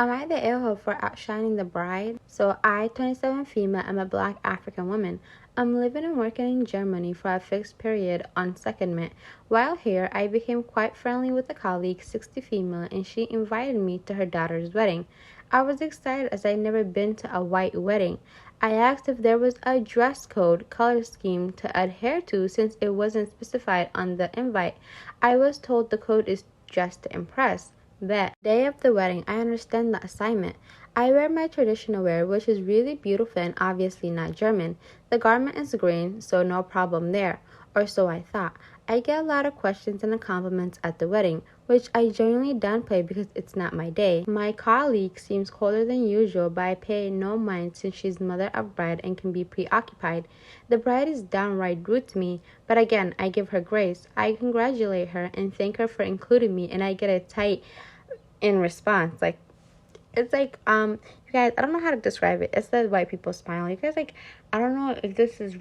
Am I the a-hole for outshining the bride? So I, 27 female, am a black African woman. I'm living and working in Germany for a fixed period on secondment. While here, I became quite friendly with a colleague, 60 female, and she invited me to her daughter's wedding. I was excited as I'd never been to a white wedding. I asked if there was a dress code color scheme to adhere to since it wasn't specified on the invite. I was told the code is just to impress. Bet. Day of the wedding, I understand the assignment. I wear my traditional wear, which is really beautiful and obviously not German. The garment is green, so no problem there. Or so I thought. I get a lot of questions and compliments at the wedding, which I generally downplay because it's not my day. My colleague seems colder than usual, but I pay no mind since she's mother of bride and can be preoccupied. The bride is downright rude to me, but again, I give her grace. I congratulate her and thank her for including me, and I get a tight in response. It's like you guys, I don't know how to describe it. It's the white people smile. You guys, I don't know if this is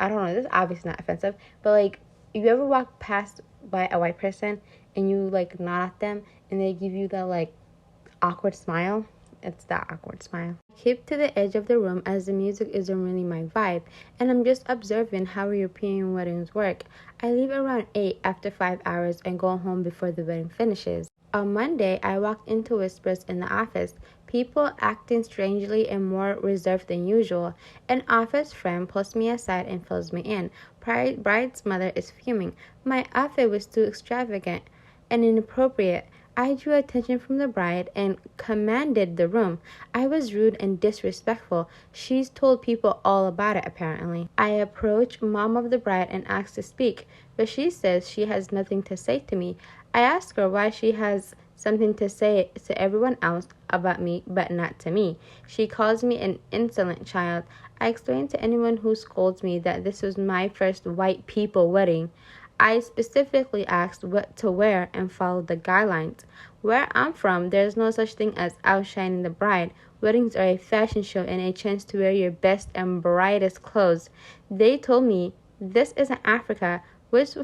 I don't know, this is obviously not offensive, but if you ever walk past by a white person and you nod at them and they give you the awkward smile, it's that awkward smile. I keep to the edge of the room as the music isn't really my vibe, and I'm just observing how European weddings work. I leave around 8 after 5 hours and go home before the wedding finishes. On Monday, I walked into whispers in the office, people acting strangely and more reserved than usual. An office friend pulls me aside and fills me in. Bride's mother is fuming. My outfit was too extravagant and inappropriate. I drew attention from the bride and commanded the room. I was rude and disrespectful. She's told people all about it, apparently. I approach mom of the bride and ask to speak, but she says she has nothing to say to me. I ask her why she has something to say to everyone else about me, but not to me. She calls me an insolent child. I explain to anyone who scolds me that this was my first white people wedding. I specifically asked what to wear and followed the guidelines. Where I'm from, there's no such thing as outshining the bride. Weddings are a fashion show and a chance to wear your best and brightest clothes. They told me this isn't Africa, which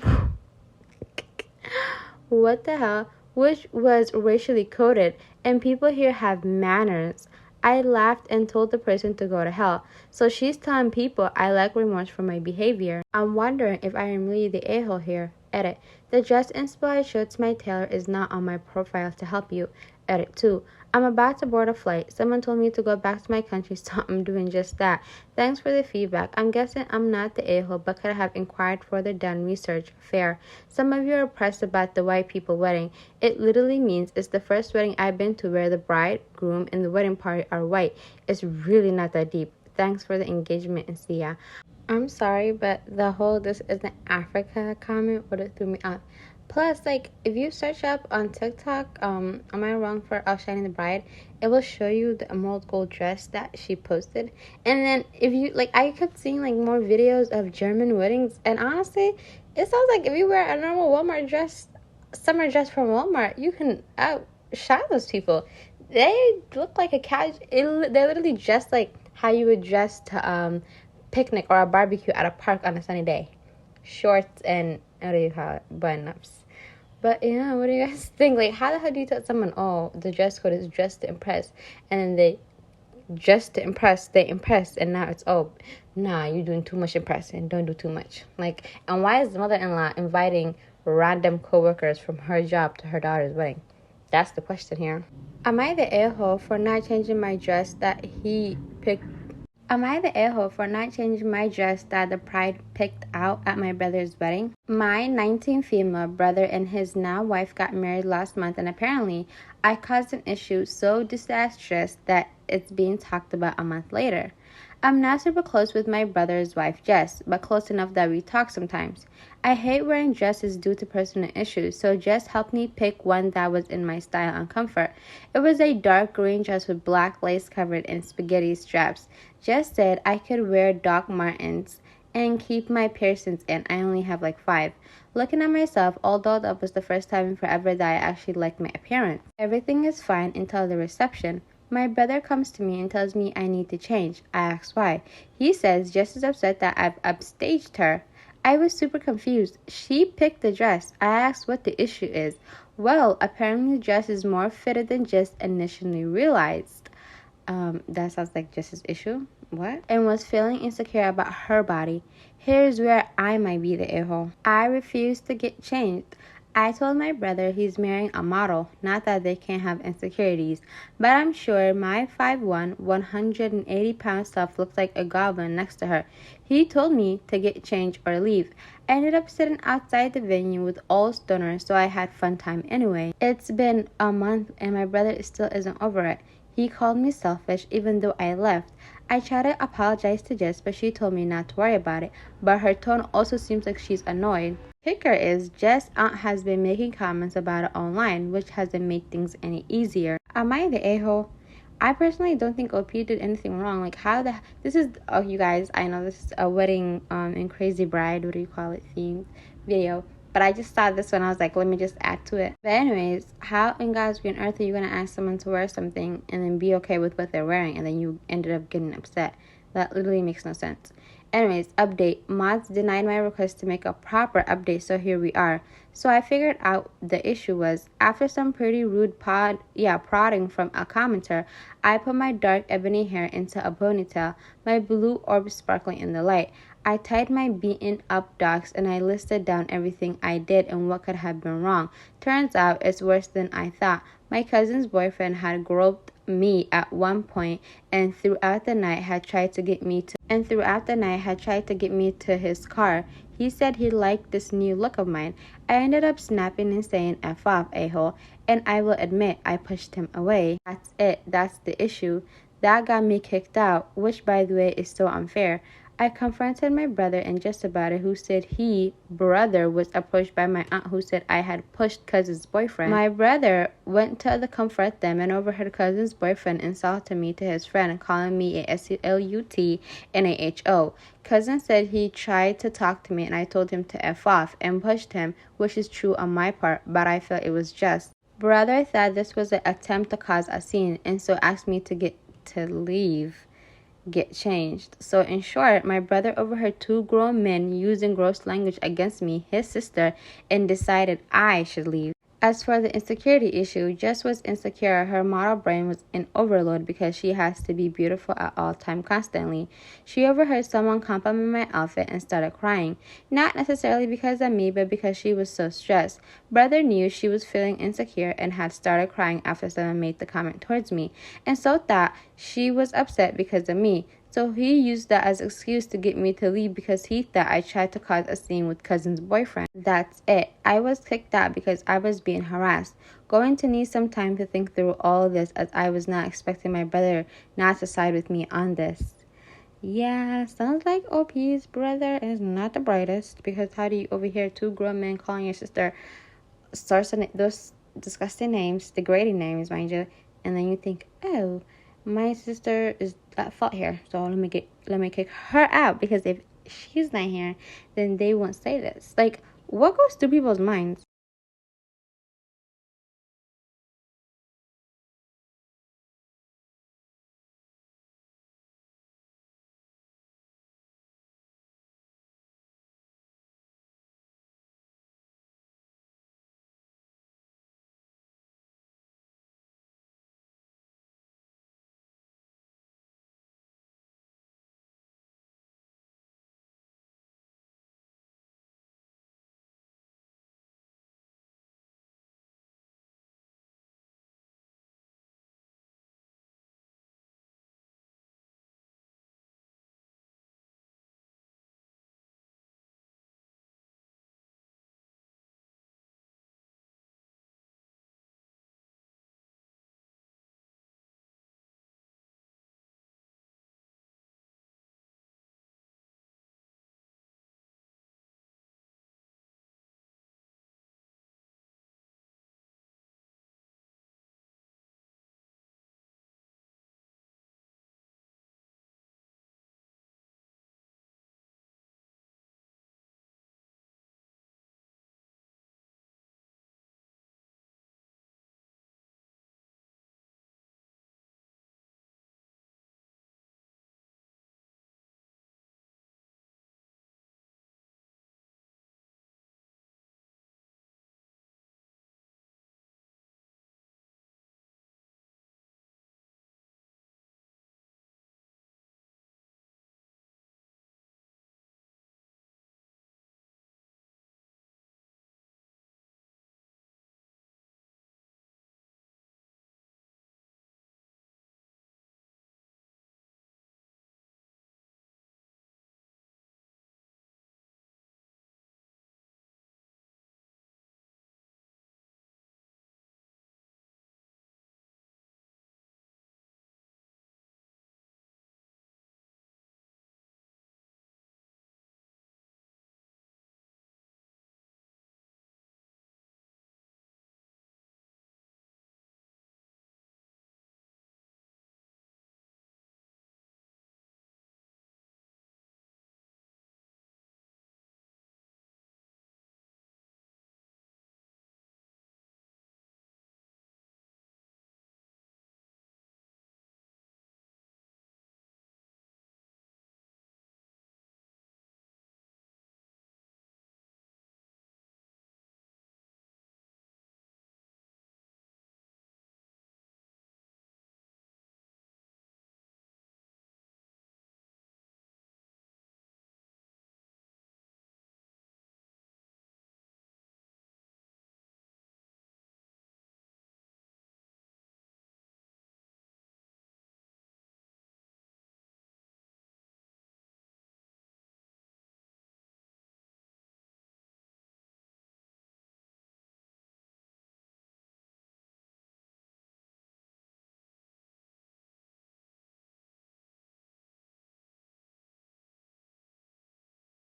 what the hell? Which was racially coded, and people here have manners. I laughed and told the person to go to hell. So she's telling people I lack remorse for my behavior. I'm wondering if I am really the a-hole here. Edit. The dress inspo I showed to my tailor is not on my profile to help you. Edit 2. I'm about to board a flight. Someone told me to go back to my country, so I'm doing just that. Thanks for the feedback. I'm guessing I'm not the a-hole, but could have inquired further done research. Fair. Some of you are pressed about the white people wedding. It literally means it's the first wedding I've been to where the bride, groom, and the wedding party are white. It's really not that deep. Thanks for the engagement and see ya. I'm sorry, but the whole "this isn't Africa" comment would have threw me off. Plus, if you search up on TikTok, am I wrong for outshining the bride? It will show you the emerald gold dress that she posted. And then if you, I kept seeing, more videos of German weddings. And honestly, it sounds like if you wear a normal Walmart dress, summer dress from Walmart, you can outshine those people. They look like a they're literally dressed like how you would dress to, picnic or a barbecue at a park on a sunny day. Shorts and, what do you call it, button-ups. But yeah, what do you guys think? How the hell do you tell someone, oh, the dress code is dressed to impress, and then they impress, and now it's, oh, nah, you're doing too much impressing, don't do too much. And why is the mother-in-law inviting random co-workers from her job to her daughter's wedding? That's the question here. Am I the a-hole for not changing my dress that he picked? Am I the a-hole for not changing my dress that the bride picked out at my brother's wedding? My 19 female brother and his now wife got married last month, and apparently I caused an issue so disastrous that it's being talked about a month later. I'm not super close with my brother's wife, Jess, but close enough that we talk sometimes. I hate wearing dresses due to personal issues, so Jess helped me pick one that was in my style and comfort. It was a dark green dress with black lace covered and spaghetti straps. Jess said I could wear Doc Martens and keep my piercings in. I only have 5. Looking at myself, all dolled up was the first time in forever that I actually liked my appearance. Everything is fine until the reception. My brother comes to me and tells me I need to change. I ask why. He says Jess is upset that I've upstaged her. I was super confused. She picked the dress. I asked what the issue is. Well, apparently the dress is more fitted than just initially realized. That sounds like just his issue. What? And was feeling insecure about her body. Here's where I might be the a-hole. I refused to get changed. I told my brother he's marrying a model, not that they can't have insecurities, but I'm sure my 5'1", 180-pound self looks like a goblin next to her. He told me to get changed or leave. I ended up sitting outside the venue with all stoners, so I had fun time anyway. It's been a month and my brother still isn't over it. He called me selfish even though I left. I tried to apologize to Jess, but she told me not to worry about it. But her tone also seems like she's annoyed. Kicker is Jess' aunt has been making comments about it online, which hasn't made things any easier. Am I the a-hole? I personally don't think OP did anything wrong. Like how the this is you guys, I know this is a wedding and crazy bride, what do you call it, themed video. But I just saw this one, I was like, let me just add to it. But anyways, how in God's green earth are you gonna ask someone to wear something and then be okay with what they're wearing and then you ended up getting upset? That literally makes no sense. Anyways, update. Mods denied my request to make a proper update, so here we are. So I figured out the issue was after some pretty rude prodding from a commenter, I put my dark ebony hair into a ponytail, my blue orb sparkling in the light. I tied my beaten up docs and I listed down everything I did and what could have been wrong. Turns out it's worse than I thought. My cousin's boyfriend had groped me at one point and throughout the night had tried to get me to his car. He said he liked this new look of mine. I ended up snapping and saying F off, a-hole, and I will admit I pushed him away. That's it. That's the issue. That got me kicked out, which by the way is so unfair. I confronted my brother and just about it, who said brother was approached by my aunt who said I had pushed cousin's boyfriend. My brother went to comfort them and overheard cousin's boyfriend insulted me to his friend, calling me a SLUT and a HO. Cousin said he tried to talk to me and I told him to F off and pushed him, which is true on my part, but I felt it was just. Brother thought this was an attempt to cause a scene and so asked me to get changed. So in short, my brother overheard two grown men using gross language against me, his sister, and decided I should leave. As for the insecurity issue, Jess was insecure. Her model brain was in overload because she has to be beautiful at all time constantly. She overheard someone compliment my outfit and started crying. Not necessarily because of me, but because she was so stressed. Brother knew she was feeling insecure and had started crying after someone made the comment towards me, and so thought she was upset because of me. So he used that as an excuse to get me to leave because he thought I tried to cause a scene with cousin's boyfriend. That's it. I was kicked out because I was being harassed. Going to need some time to think through all of this as I was not expecting my brother not to side with me on this. Yeah, sounds like OP's brother is not the brightest because how do you overhear two grown men calling your sister those disgusting names, degrading names, mind you, and then you think, oh, my sister is at fault here, so let me kick her out because if she's not here, then they won't say this. Like, what goes through people's minds?